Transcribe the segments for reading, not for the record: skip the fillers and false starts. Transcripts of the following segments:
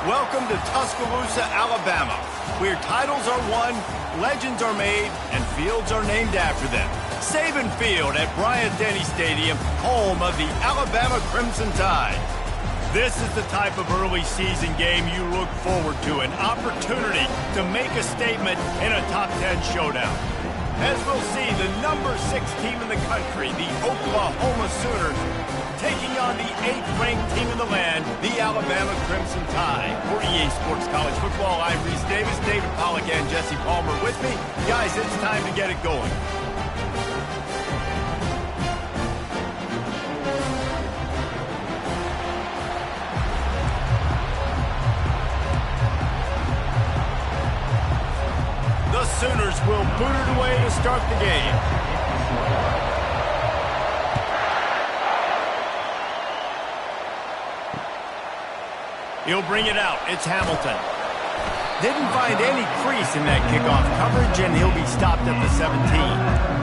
Welcome to Tuscaloosa, Alabama, where titles are won, legends are made, and fields are named after them. Saban Field at Bryant-Denny Stadium, home of the Alabama Crimson Tide. This is the type of early season game you look forward to, an opportunity to make a statement in a top 10 showdown. As we'll see, the number 6 team in the country, the Oklahoma Sooners, taking on the 8th-ranked team in the land, the Alabama Crimson Tide. For EA Sports College Football, I'm Reese Davis, David Pollack, and Jesse Palmer with me. Guys, it's time to get it going. The Sooners will boot it away to start the game. He'll bring it out. It's Hamilton. Didn't find any crease in that kickoff coverage, and he'll be stopped at the 17.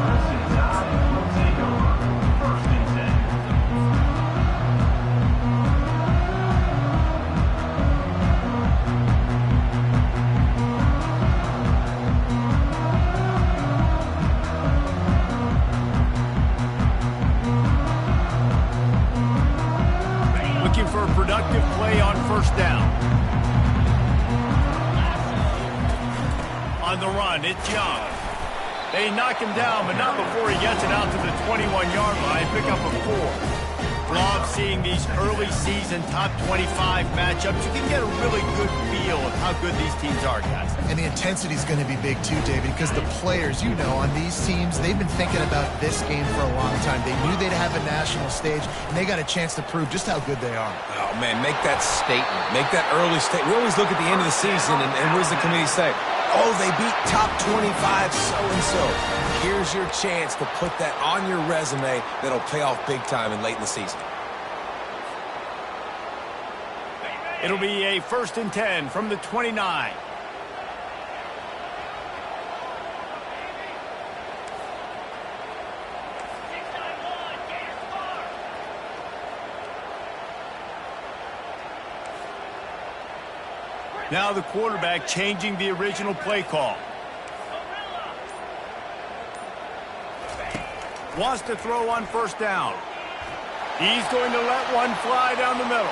For a productive play on first down. On the run, it's Young. They knock him down, but not before he gets it out to the 21-yard line. Pick up a 4. Love seeing these early season top 25 matchups. You can get a really good feel of how good these teams are, guys. And the intensity is going to be big too, David, because the players, you know, on these teams, they've been thinking about this game for a long time. They knew they'd have a national stage, and they got a chance to prove just how good they are. Oh, man, make that statement. Make that early statement. We always look at the end of the season, and what does the committee say? Oh, they beat top 25 so-and-so. Here's your chance to put that on your resume that'll pay off big time and late in the season. It'll be a 1st and 10 from the 29. Now the quarterback changing the original play call. Wants to throw on first down. He's going to let one fly down the middle.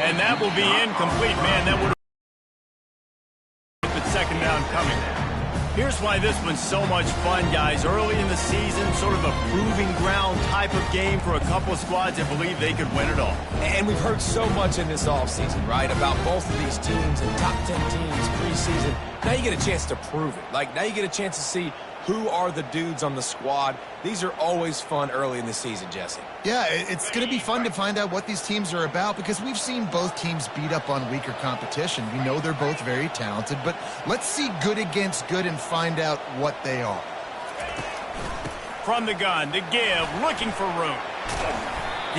And that will be incomplete. Man, that would have been second down coming. Here's why this one's so much fun, guys. Early in the season, sort of a proving ground type of game for a couple of squads that believe they could win it all. And we've heard so much in this offseason, right, about both of these teams and top 10 teams preseason. Now you get a chance to prove it. Like, now you get a chance to see who are the dudes on the squad. These are always fun early in the season, Jesse. Yeah, it's going to be fun to find out what these teams are about because we've seen both teams beat up on weaker competition. We know they're both very talented, but let's see good against good and find out what they are. From the gun, the give, looking for room.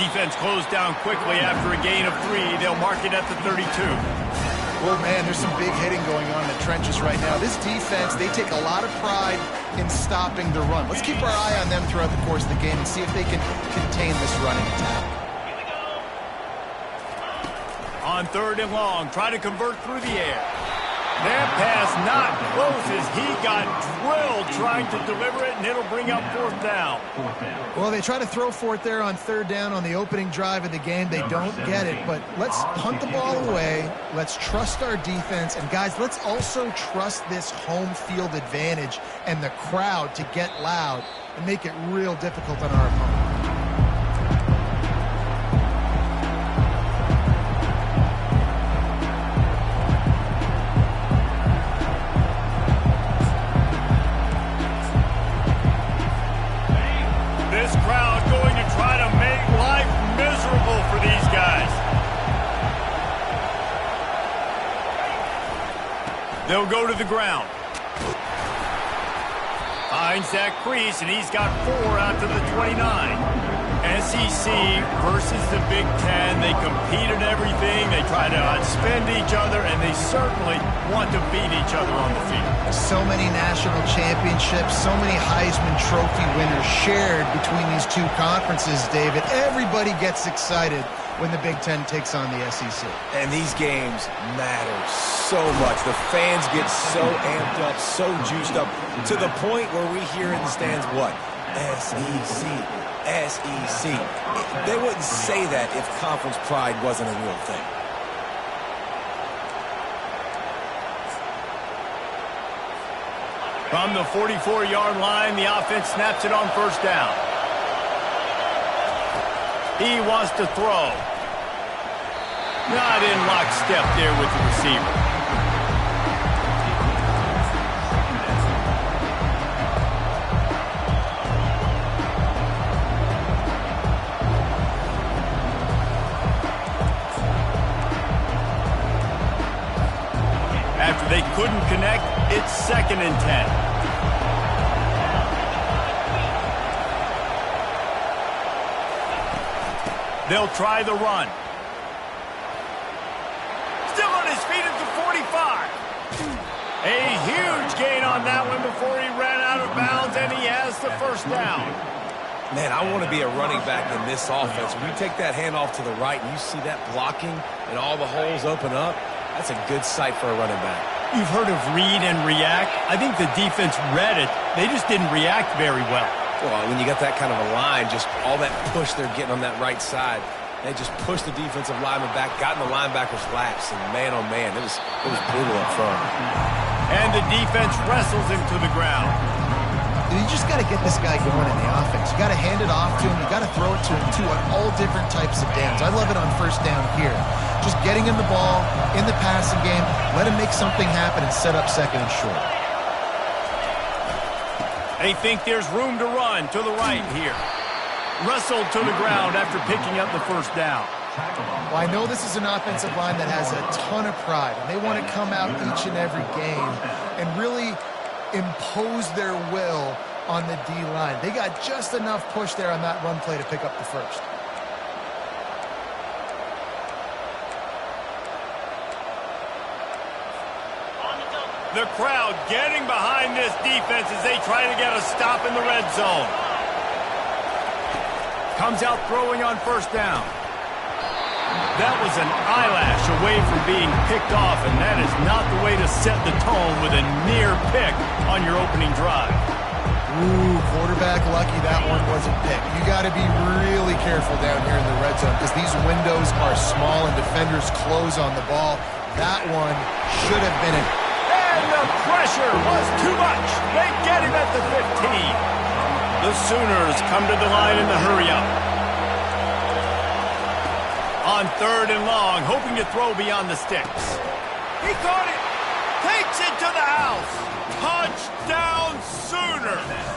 Defense closed down quickly after a gain of 3. They'll mark it at the 32. Well, man, there's some big hitting going on in the trenches right now. This defense, they take a lot of pride in stopping the run. Let's keep our eye on them throughout the course of the game and see if they can contain this running attack. On 3rd and long, try to convert through the air. That pass not close as he got drilled trying to deliver it, and it'll bring up 4th down. Well, they try to throw for it there on 3rd down on the opening drive of the game. They don't get it, but let's punt the ball away. Let's trust our defense. And, guys, let's also trust this home field advantage and the crowd to get loud and make it real difficult on our opponent. This crowd going to try to make life miserable for these guys. They'll go to the ground. Finds that crease, and he's got 4 out to the 29. SEC versus the Big Ten. They compete in everything. They try to outspend each other, and they certainly want to beat each other on the field. So many national championships, so many Heisman Trophy winners shared between these two conferences, David. Everybody gets excited when the Big Ten takes on the SEC. And these games matter so much. The fans get so amped up, so juiced up, to the point where we hear in the stands, what? SEC, SEC. They wouldn't say that if conference pride wasn't a real thing. From the 44-yard line, the offense snaps it on first down. He wants to throw. Not in lockstep there with the receiver. After they couldn't connect, it's 2nd and 10. They'll try the run. Still on his feet at the 45. A huge gain on that one before he ran out of bounds, and he has the first down. Man, I want to be a running back in this offense. When you take that handoff to the right and you see that blocking and all the holes open up, that's a good sight for a running back. You've heard of read and react. I think the defense read it. They just didn't react very well. Well, when you got that kind of a line, just all that push they're getting on that right side, they just pushed the defensive lineman back, got in the linebacker's laps, and man, oh man, it was brutal up front. And the defense wrestles him to the ground. You just got to get this guy going in the offense. You got to hand it off to him. You got to throw it to him, too, on all different types of downs. I love it on first down here. Just getting him the ball in the passing game, let him make something happen and set up 2nd and short. They think there's room to run to the right here. Wrestled to the ground after picking up the first down. Well, I know this is an offensive line that has a ton of pride, and they want to come out each and every game and really impose their will on the D-line. They got just enough push there on that run play to pick up the first. The crowd getting behind this defense as they try to get a stop in the red zone. Comes out throwing on first down. That was an eyelash away from being picked off, and that is not the way to set the tone with a near pick on your opening drive. Ooh, quarterback lucky that one wasn't picked. You got to be really careful down here in the red zone because these windows are small and defenders close on the ball. That one should have been an... And the pressure was too much. They get him at the 15. The Sooners come to the line in the hurry-up. On 3rd and long, hoping to throw beyond the sticks. He caught it. Takes it to the house. Touchdown, Sooners.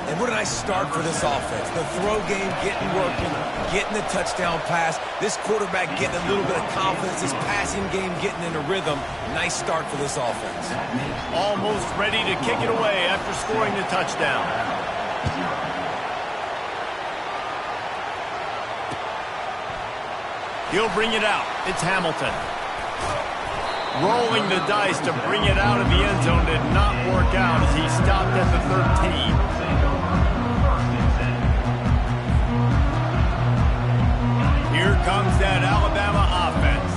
And what a nice start for this offense. The throw game getting working, getting the touchdown pass. This quarterback getting a little bit of confidence. This passing game getting in a rhythm. Nice start for this offense. Almost ready to kick it away after scoring the touchdown. He'll bring it out. It's Hamilton. Rolling the dice to bring it out of the end zone did not work out as he stopped at the 13. Here comes that Alabama offense.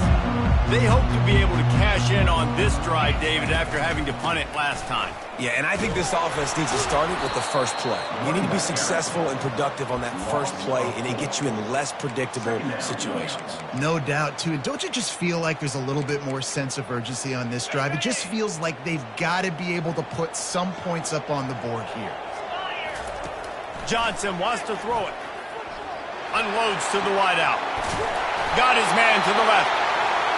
They hope to be able to cash in on this drive, David, after having to punt it last time. Yeah, and I think this offense needs to start it with the first play. You need to be successful and productive on that first play, and it gets you in less predictable situations. No doubt, too. And don't you just feel like there's a little bit more sense of urgency on this drive? It just feels like they've got to be able to put some points up on the board here. Johnson wants to throw it. Unloads to the wideout. Got his man to the left.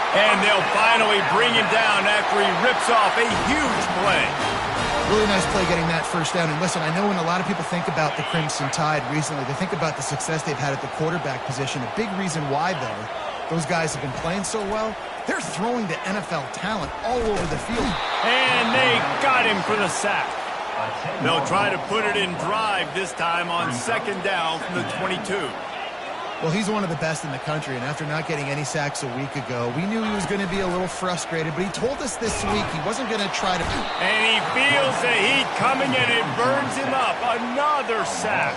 And they'll finally bring him down after he rips off a huge play. Really nice play getting that first down. And listen, I know when a lot of people think about the Crimson Tide recently, they think about the success they've had at the quarterback position. A big reason why, though, those guys have been playing so well, they're throwing to NFL talent all over the field. And they got him for the sack. They'll try to put it in drive this time on 2nd down from the 22. Well, he's one of the best in the country, and after not getting any sacks a week ago, we knew he was going to be a little frustrated, but he told us this week he wasn't going to try to... And he feels the heat coming, and it burns him up. Another sack.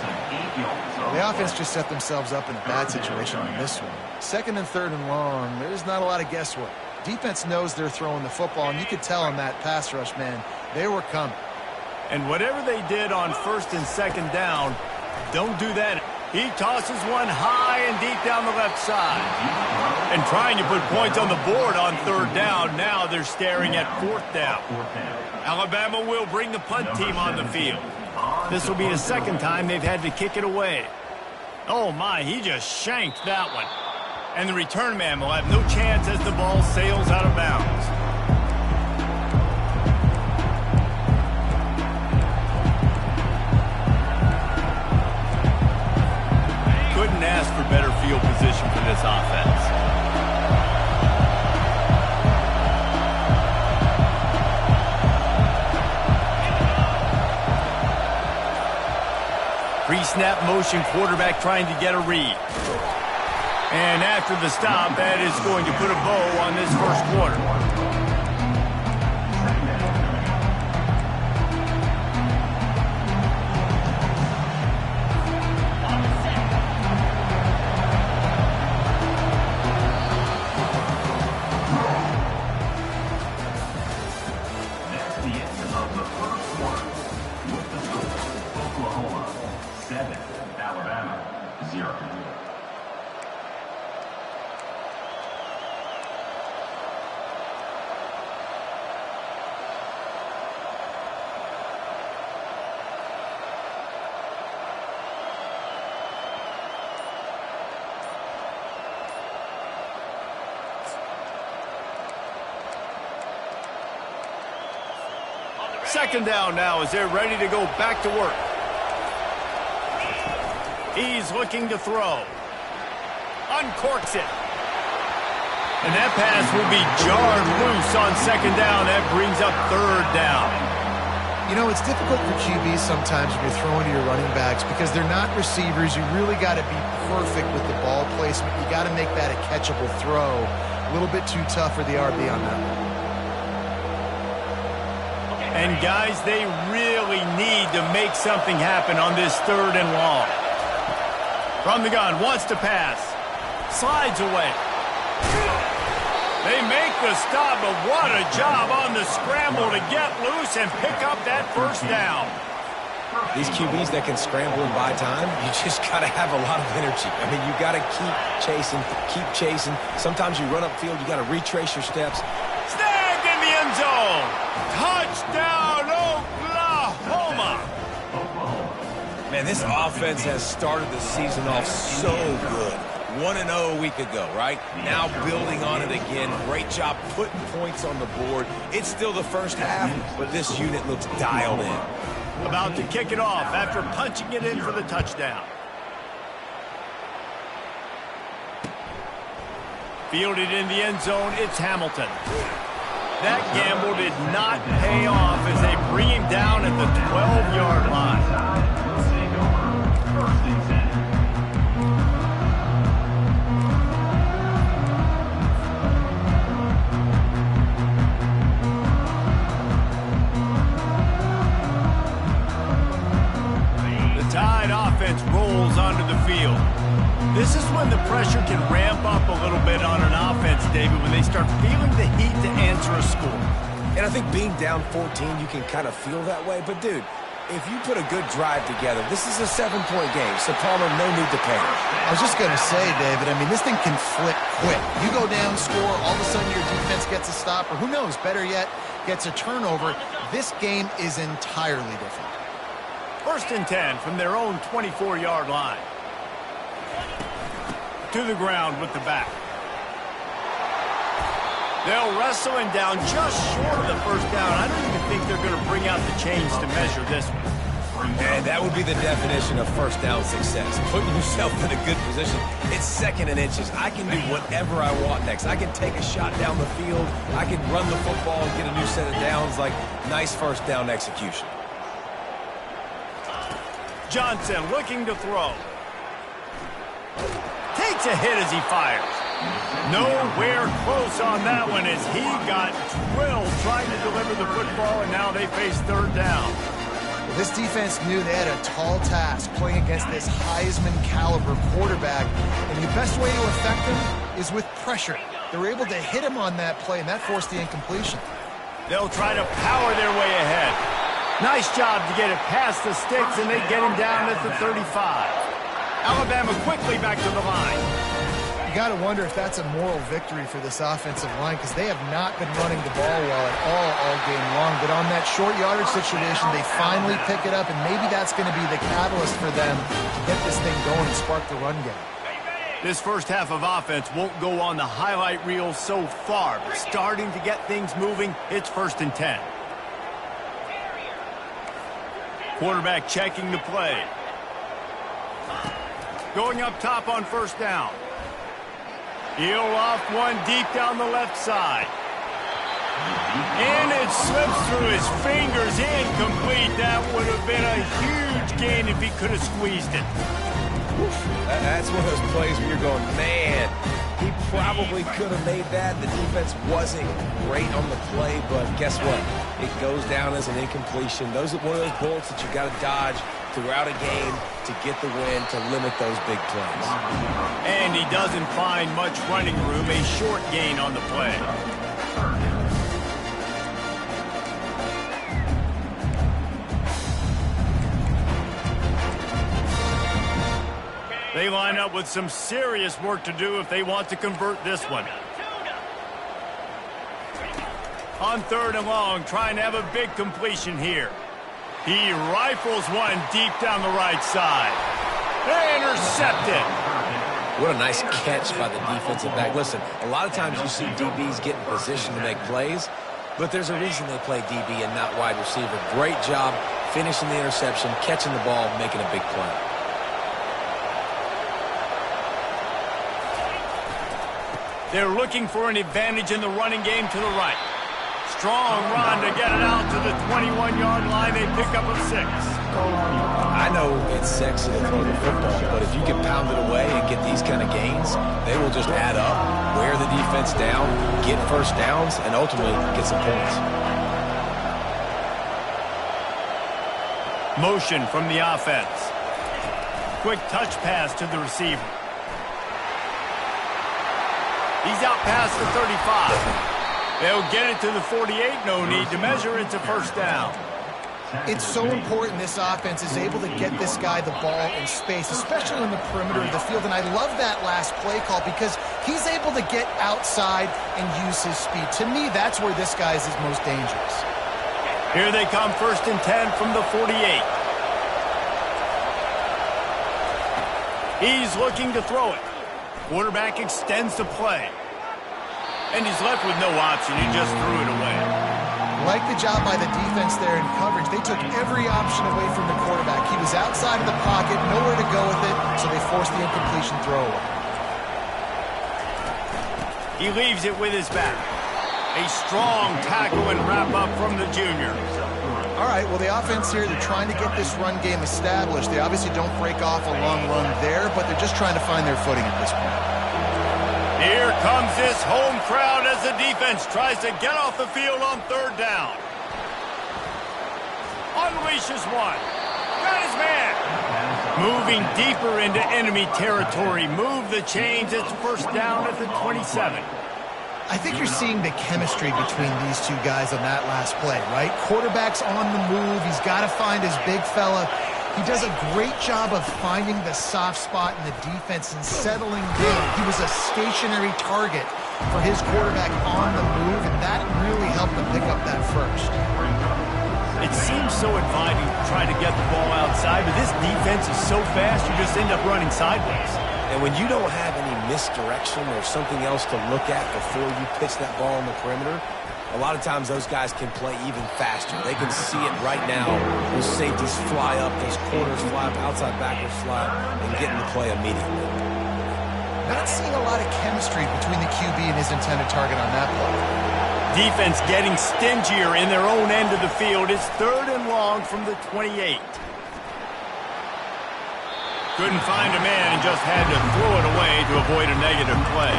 The offense just set themselves up in a bad situation on this one. 2nd and 3rd and long, there's not a lot of guesswork. Defense knows they're throwing the football, and you could tell in that pass rush, man, they were coming. And whatever they did on 1st and 2nd down, don't do that. He tosses one high and deep down the left side. And trying to put points on the board on 3rd down. Now they're staring at 4th down. Alabama will bring the punt team on the field. This will be the 2nd time they've had to kick it away. Oh, my, he just shanked that one. And the return man will have no chance as the ball sails out of bounds. Couldn't ask for better field position for this offense. Pre-snap motion, quarterback trying to get a read. And after the stop, that is going to put a bow on this first quarter. Second down now as they're ready to go back to work. He's looking to throw. Uncorks it. And that pass will be jarred loose on 2nd down. That brings up 3rd down. You know, it's difficult for QBs sometimes when you're throwing to your running backs because they're not receivers. You really got to be perfect with the ball placement. You got to make that a catchable throw. A little bit too tough for the RB on that one. And, guys, they really need to make something happen on this 3rd and long. From the gun, wants to pass. Slides away. They make the stop, but what a job on the scramble to get loose and pick up that 1st down. These QBs that can scramble and buy time, you just got to have a lot of energy. I mean, you got to keep chasing. Sometimes you run upfield, you got to retrace your steps. Snagged in the end zone. Touchdown, Oklahoma. Man, this offense has started the season off so good. 1-0 a week ago, right? Now building on it again. Great job putting points on the board. It's still the first half, but this unit looks dialed in. About to kick it off after punching it in for the touchdown. Fielded in the end zone, it's Hamilton. That gamble did not pay off as they bring him down at the 12-yard line. Offense rolls onto the field. This is when the pressure can ramp up a little bit on an offense, David, when they start feeling the heat to answer a score. And I think being down 14, you can kind of feel that way. But, dude, if you put a good drive together, this is a 7-point game. So, Palmer, no need to panic. I was just going to say, David, I mean, this thing can flip quick. You go down, score, all of a sudden your defense gets a stop, or who knows, better yet, gets a turnover. This game is entirely different. 1st and 10 from their own 24-yard line. To the ground with the back. They'll wrestle him down just short of the 1st down. I don't even think they're going to bring out the chains to measure this one. And that would be the definition of 1st down success. Putting yourself in a good position. It's 2nd and inches. I can do whatever I want next. I can take a shot down the field. I can run the football and get a new set of downs. Like, nice 1st down execution. Johnson looking to throw. takes a hit as he fires. Nowhere close on that one as he got drilled trying to deliver the football, and now they face third down. Well, this defense knew they had a tall task playing against this Heisman caliber quarterback, and the best way to affect him is with pressure. They were able to hit him on that play, and that forced the incompletion. They'll try to power their way ahead. Nice job to get it past the sticks, and they get him down at the 35. Alabama quickly back to the line. You got to wonder if that's a moral victory for this offensive line, because they have not been running the ball well at all game long. But on that short yardage situation, they finally pick it up, and maybe that's going to be the catalyst for them to get this thing going and spark the run game. This first half of offense won't go on the highlight reel so far, but starting to get things moving, it's 1st and 10. Quarterback checking the play. Going up top on 1st down. He'll off one deep down the left side. And it slips through his fingers, incomplete. That would have been a huge gain if he could have squeezed it. That's one of those plays where you're going, man, he probably could have made that. The defense wasn't great on the play, but guess what? It goes down as an incompletion. Those are one of those bullets that you got to dodge throughout a game to get the win, to limit those big plays. And he doesn't find much running room, a short gain on the play. They line up with some serious work to do if they want to convert this one. On 3rd and long, trying to have a big completion here. He rifles one deep down the right side. Intercepted. What a nice catch by the defensive back. Listen, a lot of times you see DBs get in position to make plays, but there's a reason they play DB and not wide receiver. Great job finishing the interception, catching the ball, making a big play. They're looking for an advantage in the running game to the right. Strong run to get it out to the 21-yard line. They pick up a 6. I know it's sexy to throw the football, but if you can pound it away and get these kind of gains, they will just add up, wear the defense down, get 1st downs, and ultimately get some points. Motion from the offense. Quick touch pass to the receiver. He's out past the 35. They'll get it to the 48. No need to measure. It's a 1st down. It's so important this offense is able to get this guy the ball in space, especially on the perimeter of the field. And I love that last play call because he's able to get outside and use his speed. To me, that's where this guy is his most dangerous. Here they come, 1st and 10 from the 48. He's looking to throw it. Quarterback extends the play. And he's left with no option. He just threw it away. Like the job by the defense there in coverage. They took every option away from the quarterback. He was outside of the pocket, nowhere to go with it, so they forced the incompletion throwaway. He leaves it with his back. A strong tackle and wrap up from the junior. All right, well, the offense here, they're trying to get this run game established. They obviously don't break off a long run there, but they're just trying to find their footing at this point. Here comes this home crowd as the defense tries to get off the field on 3rd down. Unleashes one. Got his man. Moving deeper into enemy territory. Move the chains. It's 1st down at the 27. I think you're seeing the chemistry between these two guys on that last play, right? Quarterback's on the move. He's got to find his big fella. He does a great job of finding the soft spot in the defense and settling down. He was a stationary target for his quarterback on the move, and that really helped him pick up that 1st. It seems so inviting to try to get the ball outside, but this defense is so fast you just end up running sideways. And when you don't have any misdirection or something else to look at before you pitch that ball on the perimeter, a lot of times those guys can play even faster. They can see it right now. Those safeties fly up, those corners fly up, outside backers fly up, and get in the play immediately. Not seeing a lot of chemistry between the QB and his intended target on that play. Defense getting stingier in their own end of the field. It's 3rd and long from the 28. Couldn't find a man and just had to throw it away to avoid a negative play.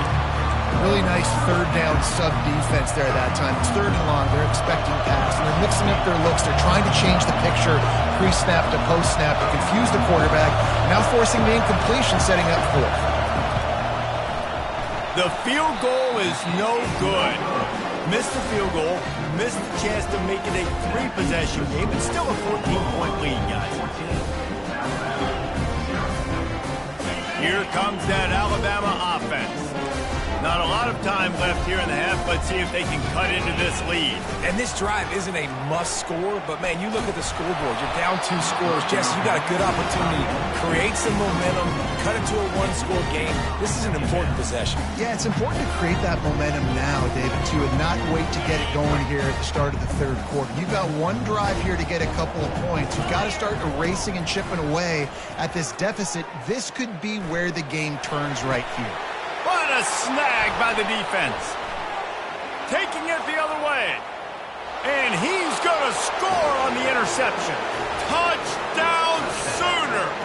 Really nice third down sub defense there that time. It's third and long. They're expecting pass, and they're mixing up their looks. They're trying to change the picture pre-snap to post-snap to confuse the quarterback, now forcing the incompletion, setting up fourth. The field goal is no good. Missed the field goal, missed the chance to make it a three-possession game. It's still a 14-point lead, guys. Here comes that Alabama offense. Not a lot of time left here in the half. Let's see if they can cut into this lead. And this drive isn't a must score, but, man, you look at the scoreboard. You're down 2 scores. Jesse, you got a good opportunity. Create some momentum. Cut it to a one-score game. This is an important possession. Yeah, it's important to create that momentum now, David, too, and not wait to get it going here at the start of the third quarter. You've got one drive here to get a couple of points. You've got to start erasing and chipping away at this deficit. This could be where the game turns right here. What a snag by the defense. Taking it the other way. And he's going to score on the interception. Touchdown Sooners.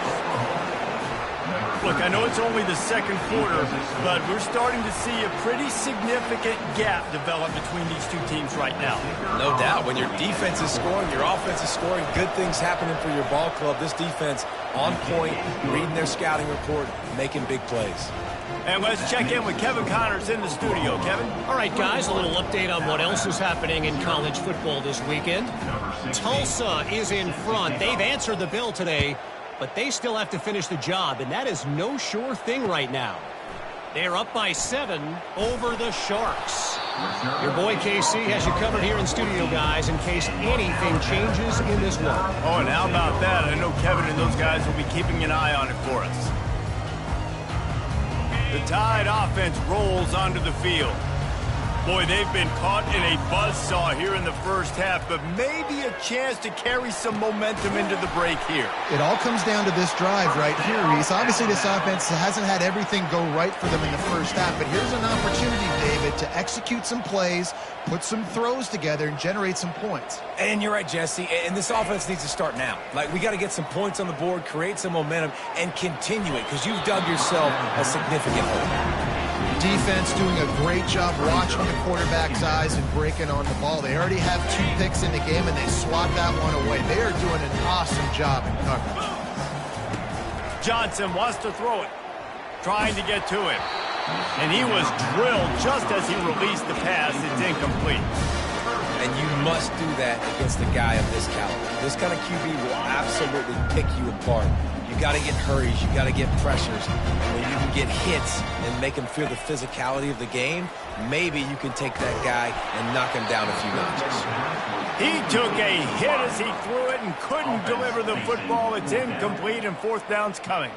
Look, I know it's only the second quarter, but we're starting to see a pretty significant gap develop between these two teams right now. No doubt. When your defense is scoring, your offense is scoring, good things happening for your ball club. This defense on point, reading their scouting report, making big plays. And let's check in with Kevin Connors in the studio. Kevin? All right, guys, a little update on what else is happening in college football this weekend. Tulsa is in front. They've answered the bell today, but they still have to finish the job, and that is no sure thing right now. They're up by 7 over the Sharks. Your boy KC has you covered here in studio, guys, in case anything changes in this one. Oh, and how about that? I know Kevin and those guys will be keeping an eye on it for us. The Tide offense rolls onto the field. Boy, they've been caught in a buzzsaw here in the first half, but maybe a chance to carry some momentum into the break here. It all comes down to this drive right here, Reese. Obviously, this offense hasn't had everything go right for them in the first half, but here's an opportunity, David, to execute some plays, put some throws together, and generate some points. And you're right, Jesse, and this offense needs to start now. Like, we got to get some points on the board, create some momentum, and continue it, because you've dug yourself a significant hole. Defense doing a great job watching the quarterback's eyes and breaking on the ball. They already have 2 picks in the game, and they swat that one away. They are doing an awesome job in coverage. Johnson wants to throw it, trying to get to him. And he was drilled just as he released the pass. It's incomplete. And you must do that against a guy of this caliber. This kind of QB will absolutely pick you apart. You got to get hurries. You got to get pressures. And when you can get hits and make him feel the physicality of the game, maybe you can take that guy and knock him down a few notches. He took a hit as he threw it and couldn't deliver the football. It's incomplete, and 4th down's coming.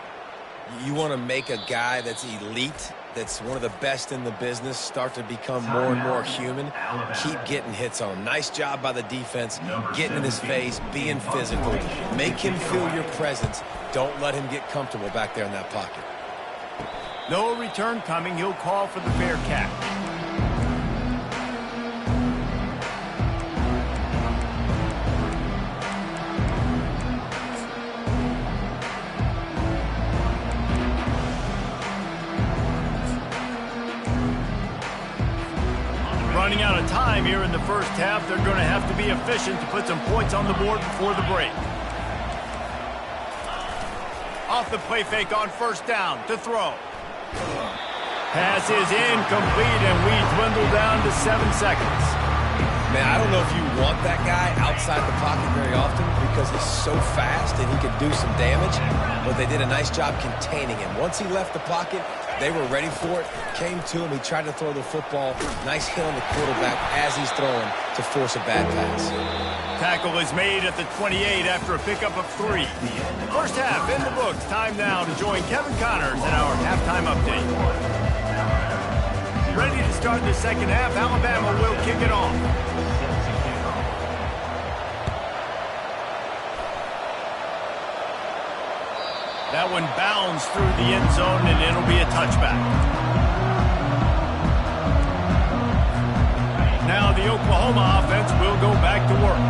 You want to make a guy that's elite, that's one of the best in the business, start to become more and more human. Keep getting hits on him. Nice job by the defense, getting in his face, being physical. Make him feel your presence. Don't let him get comfortable back there in that pocket. No return coming. He'll call for the Bearcat. Running out of time here in the first half. They're going to have to be efficient to put some points on the board before the break. Off the play fake on 1st down to throw. Pass is incomplete, and we dwindle down to 7 seconds. Man, I don't know if you want that guy outside the pocket very often because he's so fast and he can do some damage, but they did a nice job containing him. Once he left the pocket, they were ready for it, came to him, he tried to throw the football. Nice hit on the quarterback as he's throwing to force a bad pass. Tackle is made at the 28 after a pickup of 3. First half in the books. Time now to join Kevin Connors in our halftime update. Ready to start the second half. Alabama will kick it off. That one bounds through the end zone, and it'll be a touchback. Now the Oklahoma offense will go back to work.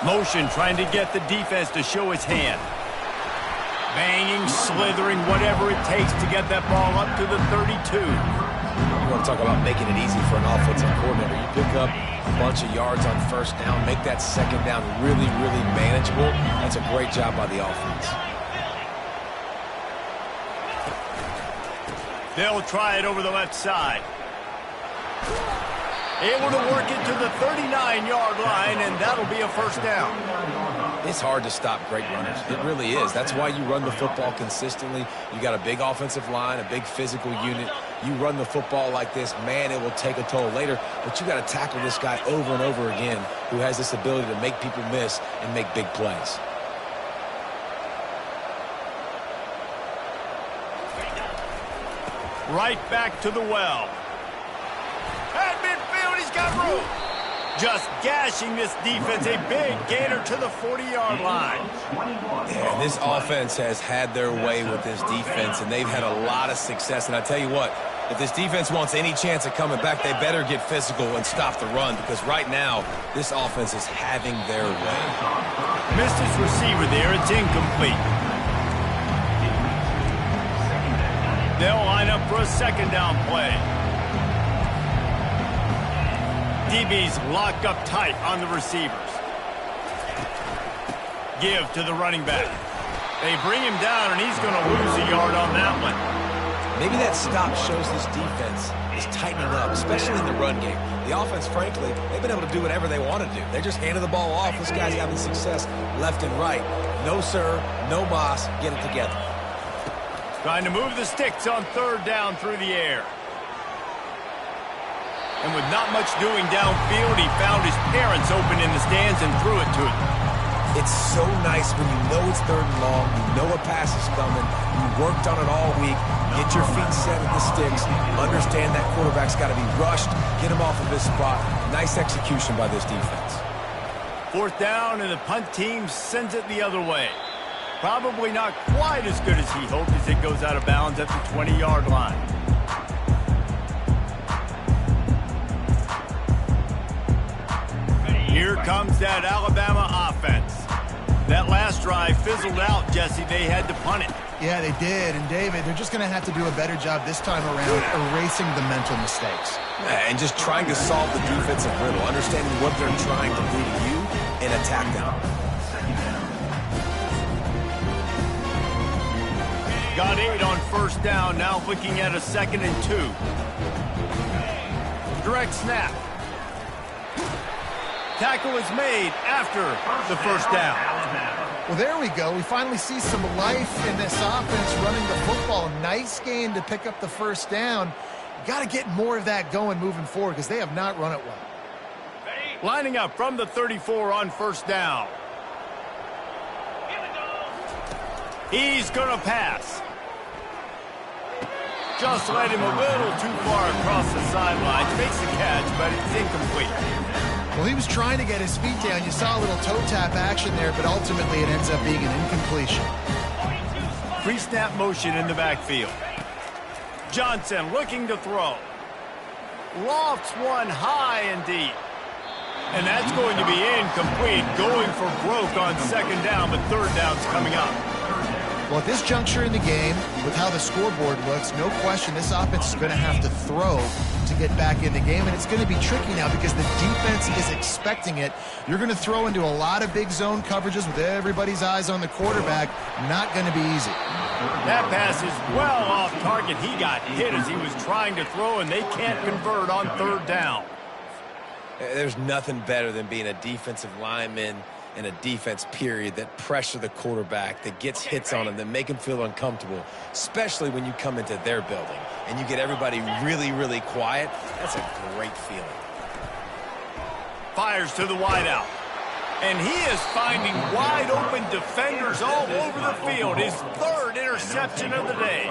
Motion trying to get the defense to show his hand. Banging, slithering, whatever it takes to get that ball up to the 32. You want to talk about making it easy for an offensive coordinator. You pick up a bunch of yards on first down, make that second down really, really manageable. That's a great job by the offense. They'll try it over the left side. Able to work it to the 39-yard line, and that'll be a first down. It's hard to stop great runners. It really is. That's why you run the football consistently. You got a big offensive line, a big physical unit. You run the football like this, man, it will take a toll later. But you got to tackle this guy over and over again who has this ability to make people miss and make big plays. Right back to the well. At midfield, he's got room. Just gashing this defense, a big gainer to the 40-yard line. Yeah, this offense has had their way with this defense, and they've had a lot of success. And I tell you what, if this defense wants any chance of coming back, they better get physical and stop the run, because right now, this offense is having their way. Missed his receiver there. It's incomplete. They'll line up for a second down play. DB's locked up tight on the receivers. Give to the running back. They bring him down, and he's going to lose a yard on that one. Maybe that stop shows this defense is tightening up, especially in the run game. The offense, frankly, they've been able to do whatever they want to do. They're just handing the ball off. This guy's having success left and right. No, sir, no boss. Get it together. Trying to move the sticks on third down through the air. And with not much doing downfield, he found his parents open in the stands and threw it to them. It's so nice when you know it's third and long, you know a pass is coming, you worked on it all week, get your feet set at the sticks, understand that quarterback's got to be rushed, get him off of this spot. Nice execution by this defense. Fourth down, and the punt team sends it the other way. Probably not quite as good as he hoped as it goes out of bounds at the 20-yard line. Here comes that Alabama offense. That last drive fizzled out, Jesse. They had to punt it. Yeah, they did. And, David, they're just going to have to do a better job this time around erasing the mental mistakes. And just trying to solve the defensive riddle, understanding what they're trying to do to you and attack them. Got 8 on first down, now looking at a 2nd and 2. Direct snap. Tackle is made after the first down. Well, there we go. We finally see some life in this offense running the football. Nice gain to pick up the first down. You got to get more of that going moving forward because they have not run it well. Lining up from the 34 on first down. He's going to pass. Just led him a little too far across the sidelines. Makes the catch, but it's incomplete. Well, he was trying to get his feet down. You saw a little toe tap action there, but ultimately it ends up being an incompletion. Pre-snap motion in the backfield. Johnson looking to throw. Lofts one high and deep. And that's going to be incomplete. Going for broke on second down, but third down's coming up. Well, at this juncture in the game, with how the scoreboard looks, no question this offense is going to have to throw to get back in the game, and it's going to be tricky now because the defense is expecting it. You're going to throw into a lot of big zone coverages with everybody's eyes on the quarterback. Not going to be easy. That pass is well off target. He got hit as he was trying to throw, and they can't convert on third down. There's nothing better than being a defensive lineman in a defense period that pressure the quarterback, that gets hits on him, that make him feel uncomfortable, especially when you come into their building and you get everybody really, really quiet. That's a great feeling. Fires to the wideout. And he is finding wide open defenders all over the field. His third interception of the day.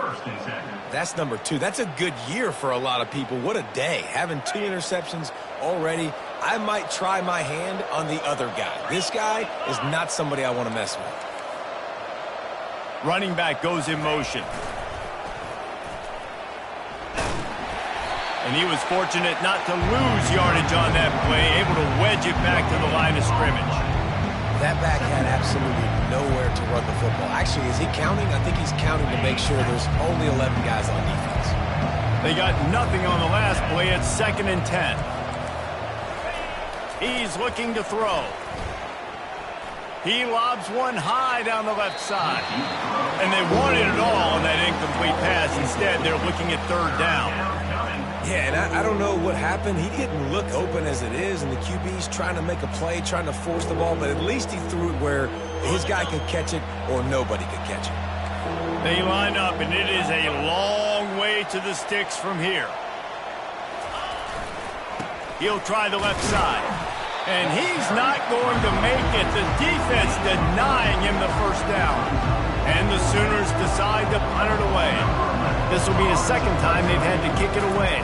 That's number 2. That's a good year for a lot of people. What a day. Having 2 interceptions already. I might try my hand on the other guy. This guy is not somebody I want to mess with. Running back goes in motion. And he was fortunate not to lose yardage on that play, able to wedge it back to the line of scrimmage. That back had absolutely nowhere to run the football. Actually, is he counting? I think he's counting to make sure there's only 11 guys on defense. They got nothing on the last play. It's 2nd and 10. He's looking to throw. He lobs one high down the left side. And they wanted it all on that incomplete pass. Instead, they're looking at 3rd down. Yeah, and I don't know what happened. He didn't look open as it is, and the QB's trying to make a play, trying to force the ball, but at least he threw it where his guy could catch it or nobody could catch it. They line up, and it is a long way to the sticks from here. He'll try the left side. And he's not going to make it. The defense denying him the first down. And the Sooners decide to punt it away. This will be the 2nd time they've had to kick it away.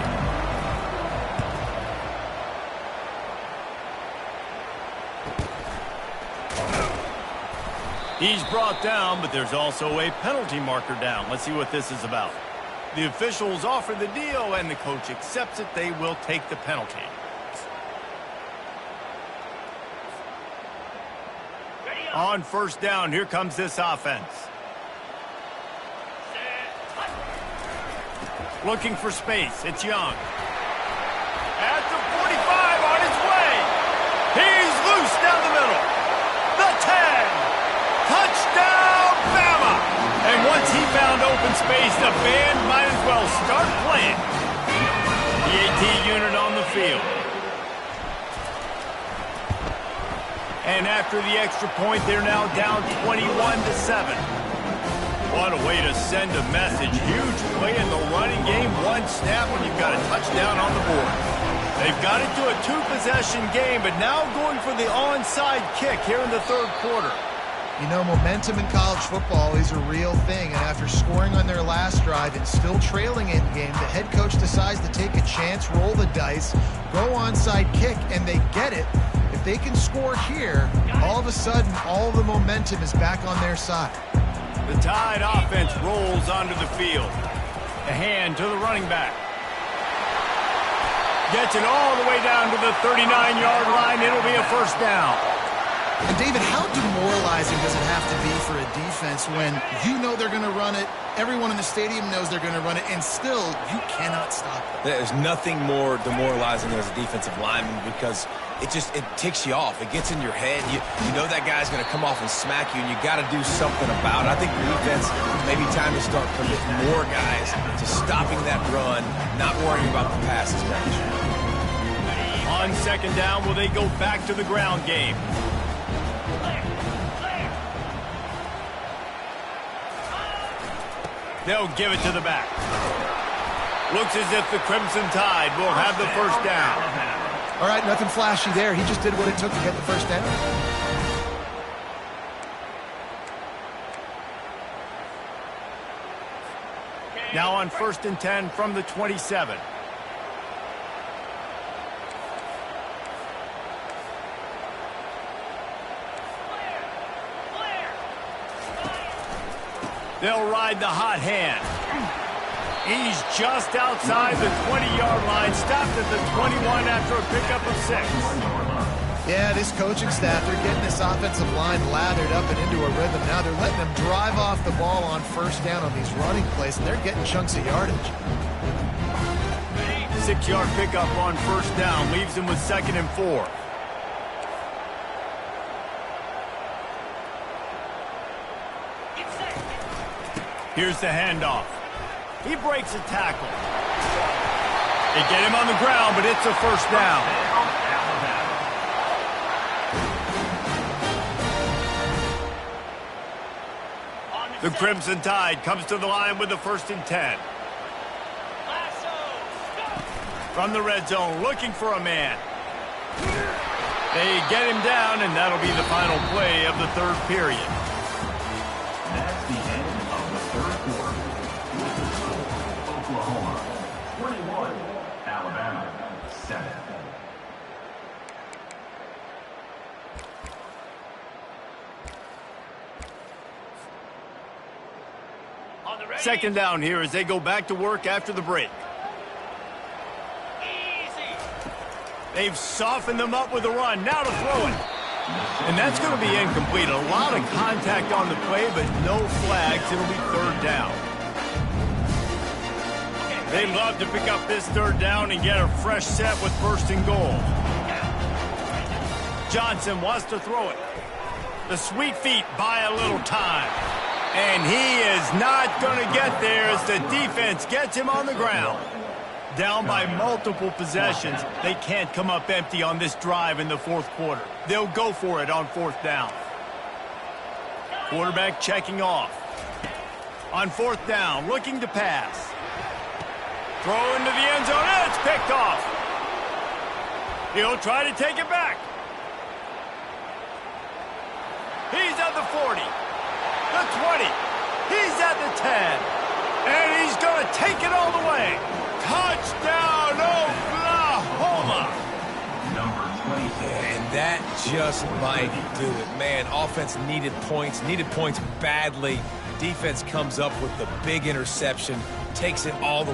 He's brought down, but there's also a penalty marker down. Let's see what this is about. The officials offer the deal, and the coach accepts it. They will take the penalty. On 1st down, here comes this offense. Looking for space. It's Young. At the 45, on his way. He's loose down the middle. The 10. Touchdown, Bama. And once he found open space, the band might as well start playing. The AT unit on the field. And after the extra point, they're now down 21-7. What a way to send a message. Huge play in the running game. One snap when you've got a touchdown on the board. They've got it to a 2-possession game, but now going for the onside kick here in the 3rd quarter. You know, momentum in college football is a real thing, and after scoring on their last drive and still trailing in game, the head coach decides to take a chance, roll the dice, go onside kick, and they get it. If they can score here, all of a sudden, all the momentum is back on their side. The Tide offense rolls onto the field. A hand to the running back. Gets it all the way down to the 39-yard line. It'll be a 1st down. And David, how demoralizing does it have to be for a defense when you know they're going to run it, everyone in the stadium knows they're going to run it, and still you cannot stop it? There's nothing more demoralizing as a defensive lineman because it ticks you off. It gets in your head. You know that guy's going to come off and smack you, and you got to do something about it. I think the defense, maybe time to start committing more guys to stopping that run, not worrying about the pass as much. On 2nd down, will they go back to the ground game? They'll give it to the back. Looks as if the Crimson Tide will have the 1st down. All right, nothing flashy there. He just did what it took to get the 1st down. Now on 1st and 10 from the 27. They'll ride the hot hand. He's just outside the 20-yard line, stopped at the 21 after a pickup of 6. Yeah, this coaching staff, they're getting this offensive line lathered up and into a rhythm. Now they're letting them drive off the ball on 1st down on these running plays, and they're getting chunks of yardage. 6-yard pickup on 1st down, leaves him with 2nd and 4. Here's the handoff. He breaks a tackle. They get him on the ground, but it's a 1st down. The Crimson Tide comes to the line with the 1st and 10. From the red zone, looking for a man. They get him down, and that'll be the final play of the 3rd period. That's the end of the 3rd quarter. Oklahoma 21, Alabama 7. Second down here as they go back to work after the break. They've softened them up with a run. Now to throw it. And that's going to be incomplete. A lot of contact on the play, but no flags. It'll be third down. They love to pick up this third down and get a fresh set with first and goal. Johnson wants to throw it. The sweet feet buy a little time. And he is not going to get there as the defense gets him on the ground. Down by multiple possessions, they can't come up empty on this drive in the fourth quarter. They'll go for it on fourth down. Quarterback checking off. On fourth down, looking to pass. Throw into the end zone, and it's picked off. He'll try to take it back. He's at the 40, the 20. He's at the 10. And he's going to take it all the way. Touchdown, Oklahoma! Number 26. And that just might do it. Man, offense needed points badly. Defense comes up with the big interception, takes it all the way.